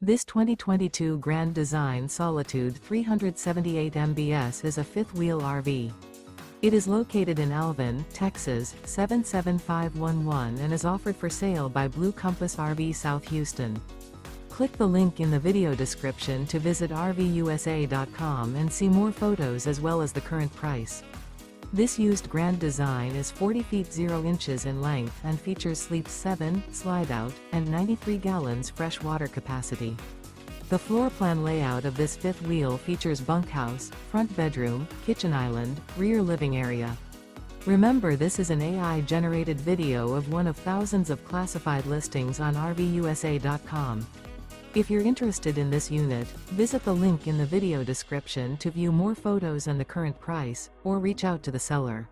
This 2022 Grand Design Solitude 378 MBS is a fifth-wheel RV. It is located in Alvin, Texas, 77511 and is offered for sale by Blue Compass RV South Houston. Click the link in the video description to visit RVUSA.com and see more photos as well as the current price. This used Grand Design is 40 feet 0 inches in length and features sleeps 7, slide-out, and 93 gallons fresh water capacity. The floor plan layout of this fifth wheel features bunkhouse, front bedroom, kitchen island, rear living area. Remember, this is an AI-generated video of one of thousands of classified listings on RVUSA.com. If you're interested in this unit, visit the link in the video description to view more photos and the current price, or reach out to the seller.